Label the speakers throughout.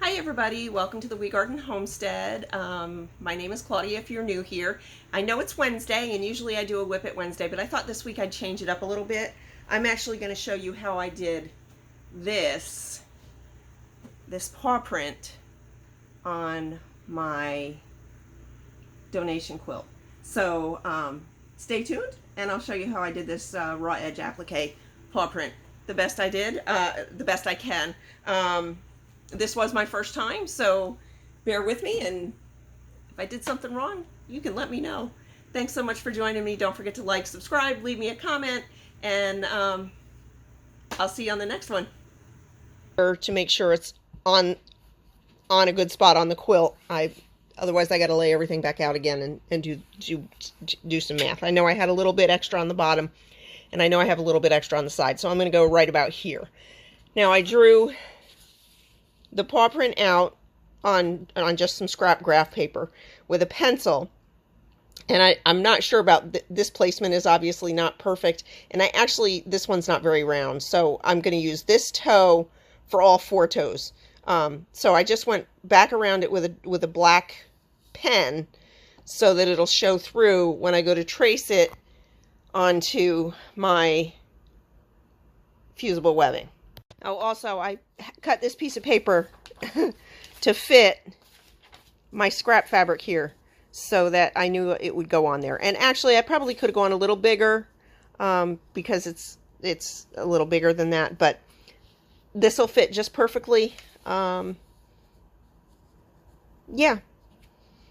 Speaker 1: Hi everybody, welcome to the Wee Garden Homestead. My name is Claudia if you're new here. I know it's Wednesday and usually I do a Whip It Wednesday, but I thought this week I'd change it up a little bit. I'm actually going to show you how I did this paw print on my donation quilt. So stay tuned and I'll show you how I did this raw edge applique paw print. The best I did, the best I can. This was my first time, so bear with me, and if I did something wrong, you can let me know. Thanks so much for joining me. Don't forget to like, subscribe, leave me a comment, and I'll see you on the next one. To make sure it's on a good spot on the quilt, otherwise I got to lay everything back out again and do some math. I know I had a little bit extra on the bottom, and I know I have a little bit extra on the side, so I'm going to go right about here. Now I drew the paw print out on just some scrap graph paper with a pencil, and I'm not sure about this placement is obviously not perfect, and this one's not very round, so I'm going to use this toe for all four toes. So I just went back around it with a black pen so that it'll show through when I go to trace it onto my fusible webbing. Oh, also, I cut this piece of paper to fit my scrap fabric here so that I knew it would go on there. And actually, I probably could have gone a little bigger because it's a little bigger than that, but this will fit just perfectly. Yeah.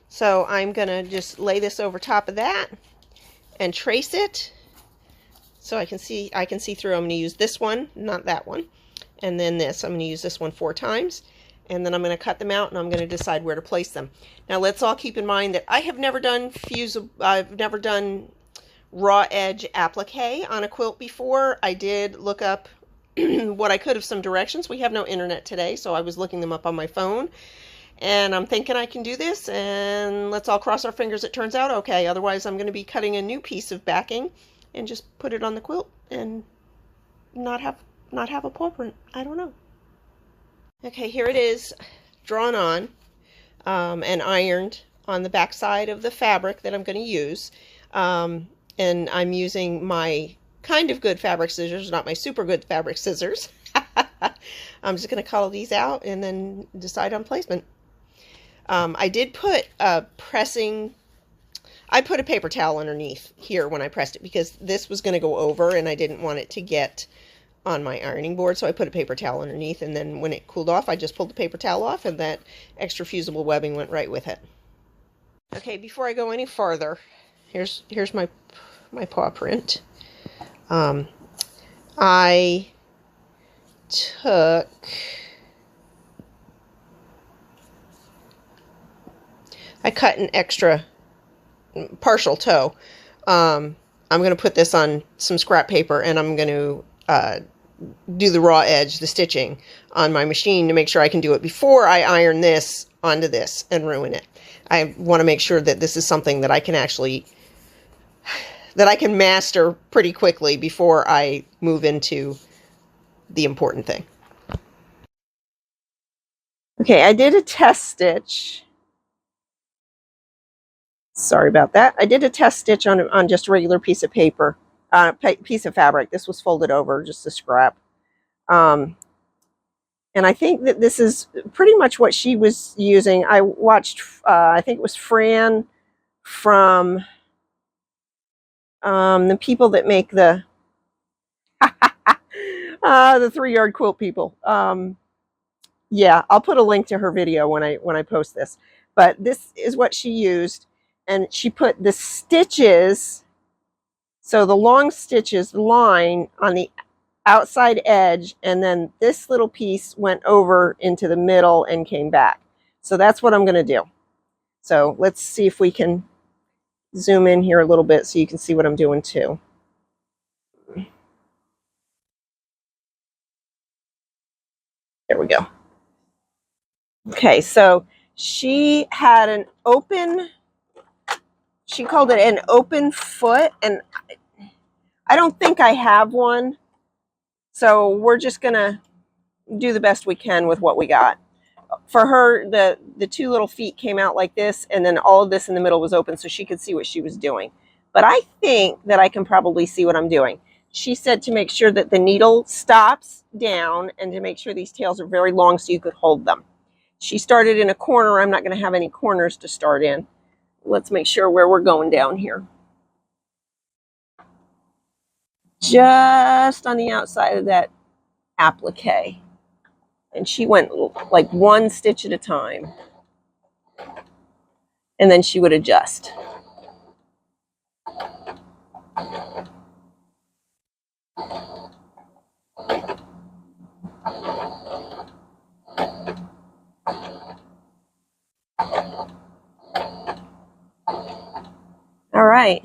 Speaker 1: So I'm going to just lay this over top of that and trace it so I can see through. I'm going to use this one, not that one. And then this, I'm going to use this one 4 times, and then I'm going to cut them out, and I'm going to decide where to place them. Now let's all keep in mind that I have never done raw edge applique on a quilt before. I did look up what I could of some directions. We have no internet today, so I was looking them up on my phone, and I'm thinking I can do this, and let's all cross our fingers it turns out okay. Otherwise I'm going to be cutting a new piece of backing and just put it on the quilt and not have a paw print. I don't know. Okay, here it is, drawn on and ironed on the back side of the fabric that I'm going to use. And I'm using my kind of good fabric scissors, not my super good fabric scissors. I'm just going to color these out and then decide on placement. I did put I put a paper towel underneath here when I pressed it because this was going to go over and I didn't want it to get on my ironing board, so I put a paper towel underneath, and then when it cooled off I just pulled the paper towel off and that extra fusible webbing went right with it. Okay, before I go any farther, here's my paw print. I cut an extra partial toe. I'm going to put this on some scrap paper, and I'm going to do the raw edge, the stitching on my machine to make sure I can do it before I iron this onto this and ruin it. I want to make sure that this is something that I can master pretty quickly before I move into the important thing. Okay, I did a test stitch. Sorry about that. I did a test stitch on just a regular piece of paper. Piece of fabric. This was folded over, just a scrap. And I think that this is pretty much what she was using. I watched, I think it was Fran from the people that make the 3-yard quilt people. Yeah, I'll put a link to her video when I post this. But this is what she used, and she put the stitches. So the long stitches line on the outside edge, and then this little piece went over into the middle and came back. So that's what I'm going to do. So let's see if we can zoom in here a little bit so you can see what I'm doing too. There we go. Okay, so she had an open, she called it an open foot, and I don't think I have one. So we're just going to do the best we can with what we got. for her, the two little feet came out like this, and then all of this in the middle was open so she could see what she was doing. But I think that I can probably see what I'm doing. She said to make sure that the needle stops down and to make sure these tails are very long so you could hold them. She started in a corner. I'm not going to have any corners to start in. Let's make sure where we're going down here. Just on the outside of that applique. And she went like one stitch at a time. And then she would adjust. All right.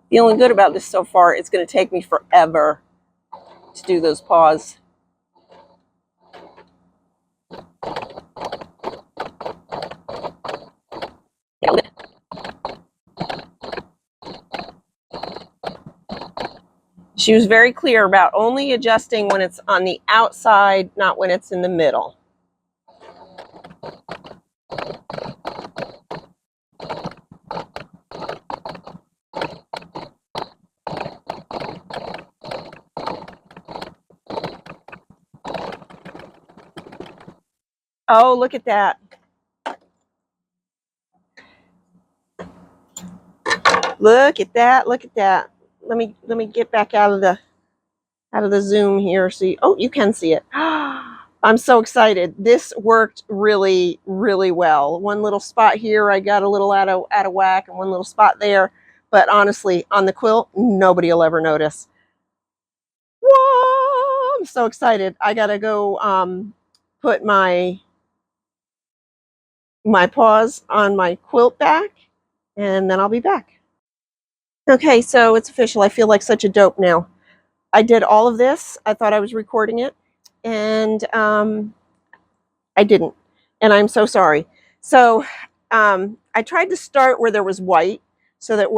Speaker 1: Feeling good about this so far. It's going to take me forever to do those paws. She was very clear about only adjusting when it's on the outside, not when it's in the middle. Oh, look at that. Look at that. Look at that. Let me get back out of the zoom here. See, oh, you can see it. I'm so excited. This worked really, really well. One little spot here, I got a little out of whack, and one little spot there. But honestly, on the quilt, nobody will ever notice. Whoa! I'm so excited. I gotta go put my paws on my quilt back, and then I'll be back. Okay, so it's official. I feel like such a dope now. I did all of this. I thought I was recording it, and I didn't, and I'm so sorry. So I tried to start where there was white, so that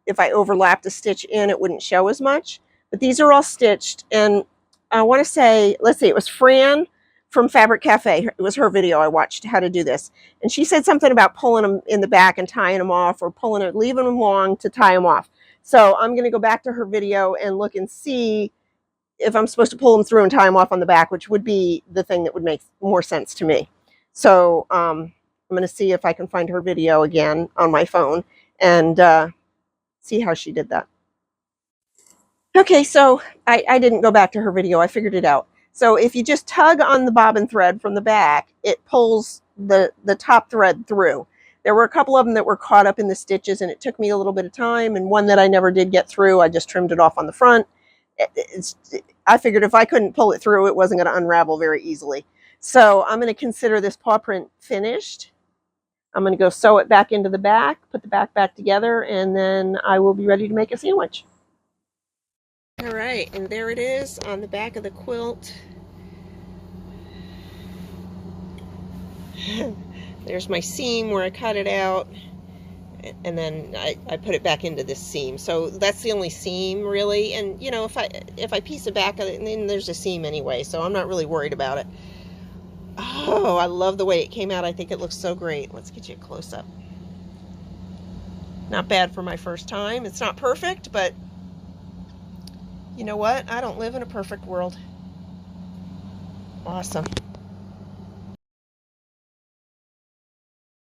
Speaker 1: if I overlapped a stitch in, it wouldn't show as much. But these are all stitched, and I want to say, let's see, it was Fran from Fabric Cafe. It was her video I watched how to do this, and she said something about pulling them in the back and tying them off, or leaving them long to tie them off. So I'm going to go back to her video and look and see if I'm supposed to pull them through and tie them off on the back, which would be the thing that would make more sense to me. So I'm going to see if I can find her video again on my phone and see how she did that. Okay, so I didn't go back to her video. I figured it out. So if you just tug on the bobbin thread from the back, it pulls the top thread through. There were a couple of them that were caught up in the stitches, and it took me a little bit of time, and one that I never did get through, I just trimmed it off on the front. I figured if I couldn't pull it through, it wasn't going to unravel very easily. So I'm going to consider this paw print finished. I'm going to go sew it back into the back, put the back together, and then I will be ready to make a sandwich. All right, and there it is on the back of the quilt. There's my seam where I cut it out, and then I put it back into this seam. So that's the only seam really, and you know, if I piece it back, then there's a seam anyway, so I'm not really worried about it. Oh, I love the way it came out. I think it looks so great. Let's get you a close-up. Not bad for my first time. It's not perfect, but you know what? I don't live in a perfect world. Awesome.